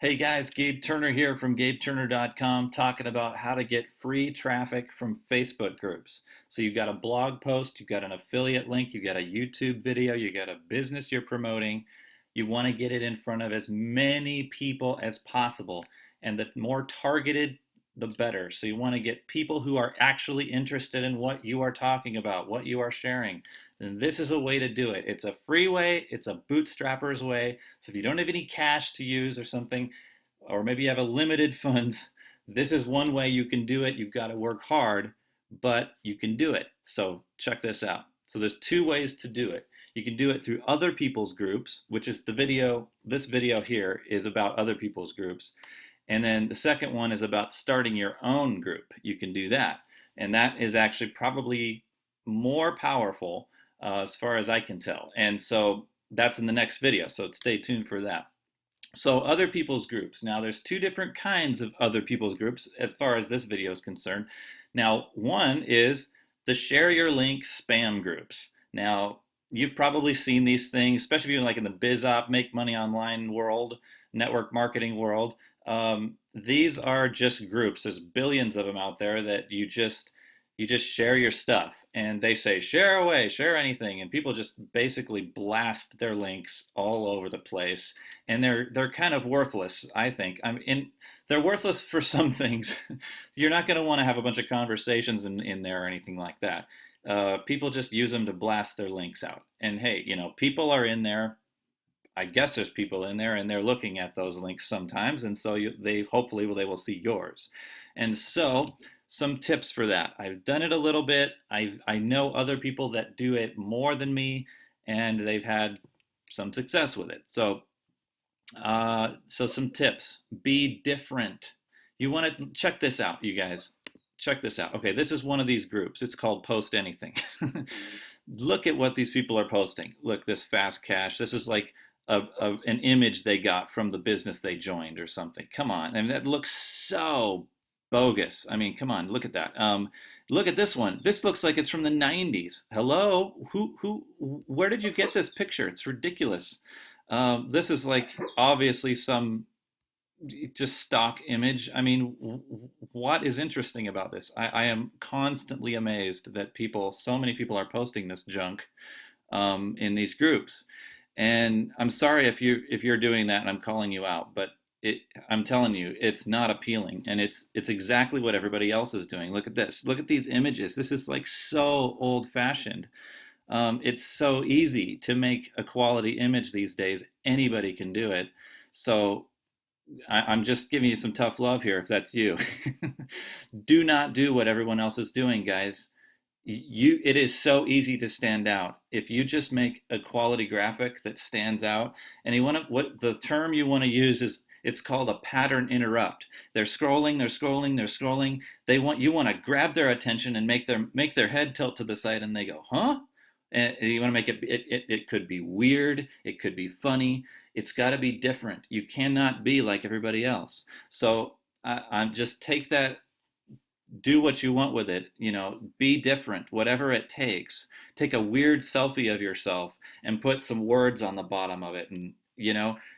Hey guys, Gabe Turner here from GabeTurner.com talking about how to get free traffic from Facebook groups. So you've got a blog post, you've got an affiliate link, you've got a YouTube video, you got a business you're promoting. You want to get it in front of as many people as possible. And the more targeted, the better. So you want to get people who are actually interested in what you are talking about, what you are sharing. And this is a way to do it. It's a free way, it's a bootstrapper's way. So if you don't have any cash to use or something, or maybe you have a limited funds, this is one way you can do it. You've got to work hard, but you can do it. So check this out. So there's two ways to do it. You can do it through other people's groups, which is the video, this video here is about other people's groups. And then the second one is about starting your own group. You can do that. And that is actually probably more powerful as far as I can tell. And so that's in the next video. So stay tuned for that. So other people's groups. Now there's two different kinds of other people's groups as far as this video is concerned. Now one is the share your link spam groups. Now you've probably seen these things, especially if you're like in the biz op, make money online world, network marketing world. These are just groups. There's billions of them out there that you just share your stuff, and they say share away, share anything, and people just basically blast their links all over the place, and they're kind of worthless, I think. They're worthless for some things. You're not going to want to have a bunch of conversations in there or anything like that. People just use them to blast their links out, and hey, people are in there. I guess there's people in there and they're looking at those links sometimes, and so they hopefully they will see yours. And so some tips for that. I've done it a little bit. I know other people that do it more than me, and they've had some success with it. So some tips. Be different. You want to check this out, you guys. Check this out. Okay, this is one of these groups. It's called Post Anything. Look at what these people are posting. Look, this fast cash. This is like an image they got from the business they joined or something. Come on. I mean, that looks so bogus. I mean, come on, look at that. Look at this one. This looks like it's from the 90s. Hello? Where did you get this picture? It's ridiculous. This is like obviously some just stock image. I mean, what is interesting about this? I am constantly amazed that so many people are posting this junk in these groups. And I'm sorry if you're doing that and I'm calling you out, but I'm telling you, it's not appealing, and it's exactly what everybody else is doing. Look at this. Look at these images. This is like so old-fashioned. It's so easy to make a quality image these days. Anybody can do it. So I'm just giving you some tough love here if that's you. Do not do what everyone else is doing, guys. It is so easy to stand out if you just make a quality graphic that stands out. And what the term you want to use is, it's called a pattern interrupt. They're scrolling, they're scrolling, they're scrolling. You want to grab their attention and make their head tilt to the side, and they go, huh? And you want to make it could be weird, it could be funny. It's got to be different. You cannot be like everybody else. So I'm just take that, do what you want with it, be different, whatever it takes. Take a weird selfie of yourself and put some words on the bottom of it, and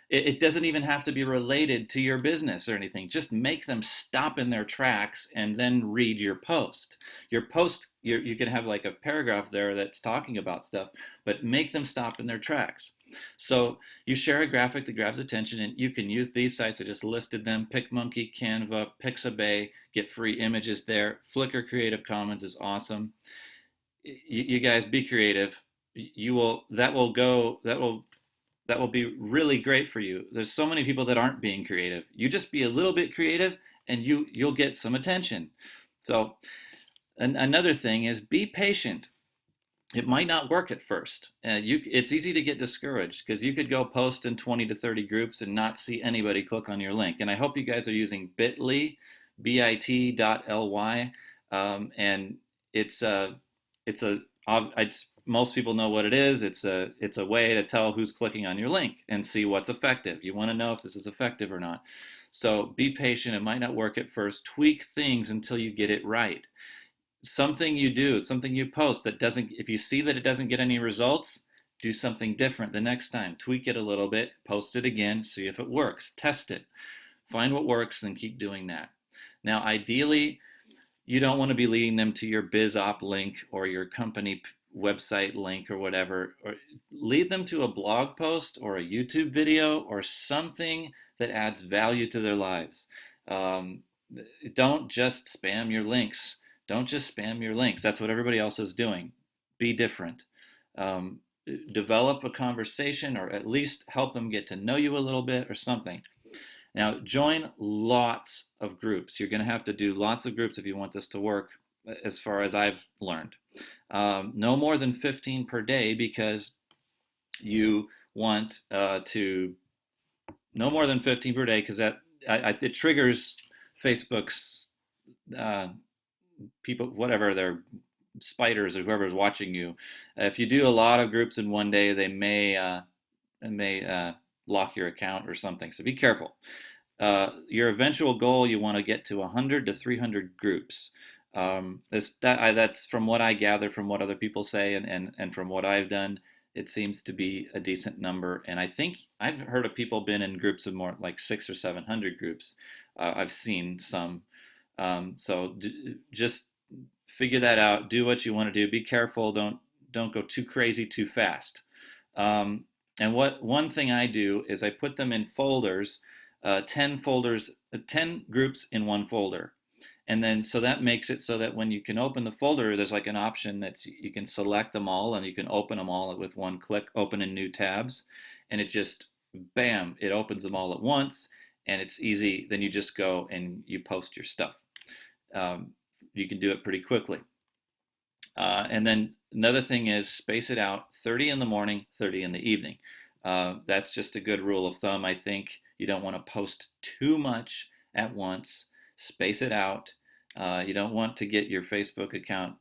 it doesn't even have to be related to your business or anything. Just make them stop in their tracks and then read your post. Your post, you can have like a paragraph there that's talking about stuff, but make them stop in their tracks. So you share a graphic that grabs attention, and you can use these sites. I just listed them: PicMonkey, Canva, Pixabay. Get free images there. Flickr Creative Commons is awesome. You guys be creative. That will be really great for you. There's so many people that aren't being creative. You just be a little bit creative, and you'll get some attention. So another thing is, be patient. It might not work at first. It's easy to get discouraged because you could go post in 20 to 30 groups and not see anybody click on your link. And I hope you guys are using bit.ly, bit.ly, and most people know what it is. It's a way to tell who's clicking on your link and see what's effective. You want to know if this is effective or not. So be patient. It might not work at first. Tweak things until you get it right. Something you post that doesn't, if you see that it doesn't get any results, Do something different the next time. Tweak it a little bit, post it again, see if it works, test it. Find what works, then keep doing that. Now, ideally, you don't want to be leading them to your BizOp link or your company website link or whatever. Or lead them to a blog post or a YouTube video or something that adds value to their lives. Don't just spam your links. Don't just spam your links. That's what everybody else is doing. Be different. Um, Develop a conversation, or at least help them get to know you a little bit or something. Now, join lots of groups. You're going to have to do lots of groups if you want this to work, as far as I've learned. No more than 15 per day, because you want to no more than 15 per day, because it triggers Facebook's people, whatever they're spiders or whoever's watching you. If you do a lot of groups in one day, they may lock your account or something. So be careful. Your eventual goal, you want to get to 100 to 300 groups. That's from what I gather from what other people say, and from what I've done. It seems to be a decent number, and I think I've heard of people been in groups of more like 600 or 700 groups. I've seen some. So just figure that out. Do what you want to do. Be careful. Don't go too crazy too fast. And one thing I do is I put them in folders, 10 folders, 10 groups in one folder. And then so that makes it so that when you can open the folder, there's like an option that you can select them all and you can open them all with one click, open in new tabs. And it just, bam, it opens them all at once, and it's easy. Then you just go and you post your stuff. You can do it pretty quickly. And then another thing is space it out, 30 in the morning, 30 in the evening. That's just a good rule of thumb. I think you don't want to post too much at once. Space it out. You don't want to get your Facebook account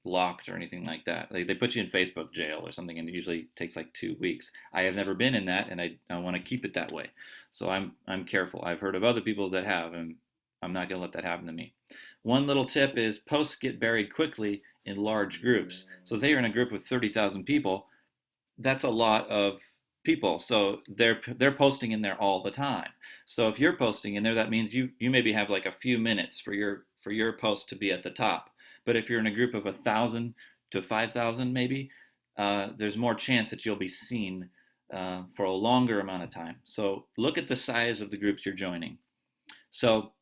locked or anything like that. They put you in Facebook jail or something, and it usually takes like 2 weeks. I have never been in that, and I want to keep it that way. So I'm careful. I've heard of other people that have, and I'm not going to let that happen to me. One little tip is posts get buried quickly in large groups. So say you're in a group with 30,000 people, that's a lot of people. So they're posting in there all the time. So if you're posting in there, that means you maybe have like a few minutes for your post to be at the top. But if you're in a group of 1,000 to 5,000 maybe, there's more chance that you'll be seen for a longer amount of time. So look at the size of the groups you're joining. So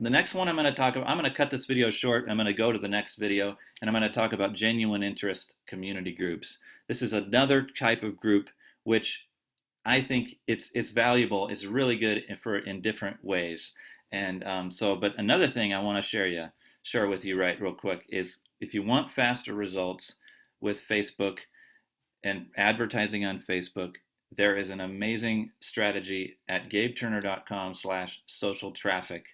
the next one I'm going to talk about, I'm going to cut this video short. I'm going to go to the next video, and I'm going to talk about genuine interest community groups. This is another type of group which I think it's valuable. It's really good in different ways. And but another thing I want to share with you real quick is if you want faster results with Facebook and advertising on Facebook, there is an amazing strategy at gabeturner.com/social traffic.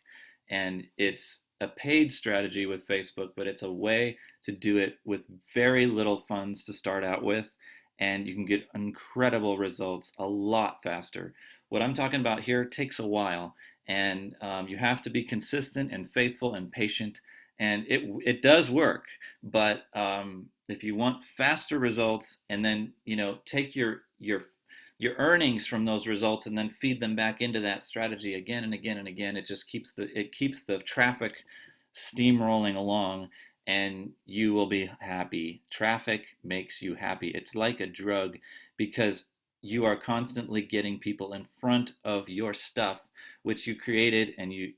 And it's a paid strategy with Facebook, but it's a way to do it with very little funds to start out with, and you can get incredible results a lot faster. What I'm talking about here takes a while, and you have to be consistent and faithful and patient, and it does work. But if you want faster results, and then take your earnings from those results and then feed them back into that strategy again and again and again, it just keeps the traffic steamrolling along, and you will be happy. Traffic makes you happy. It's like a drug, because you are constantly getting people in front of your stuff, which you created and you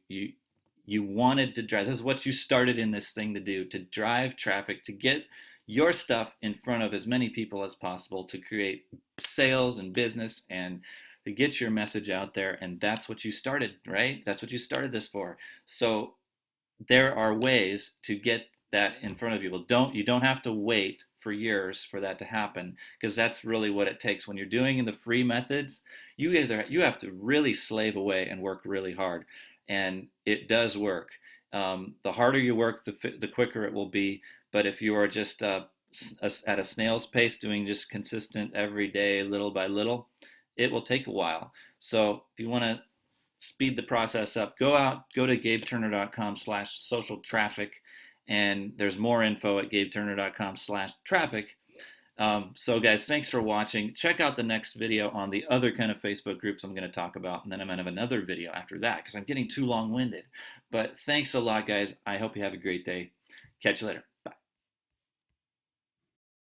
wanted to drive. This is what you started in this thing to do, to drive traffic, to get your stuff in front of as many people as possible, to create sales and business and to get your message out there. And that's what you started, right? That's what you started this for. So there are ways to get that in front of people. You don't have to wait for years for that to happen, because that's really what it takes. When you're doing in the free methods, you have to really slave away and work really hard, and it does work. The harder you work, the quicker it will be. But if you are just at a snail's pace, doing just consistent every day, little by little, it will take a while. So if you want to speed the process up, go to gabeturner.com/social traffic, and there's more info at gabeturner.com/traffic. So guys, thanks for watching. Check out the next video on the other kind of Facebook groups I'm going to talk about, and then I'm going to have another video after that because I'm getting too long-winded. But thanks a lot, guys. I hope you have a great day. Catch you later.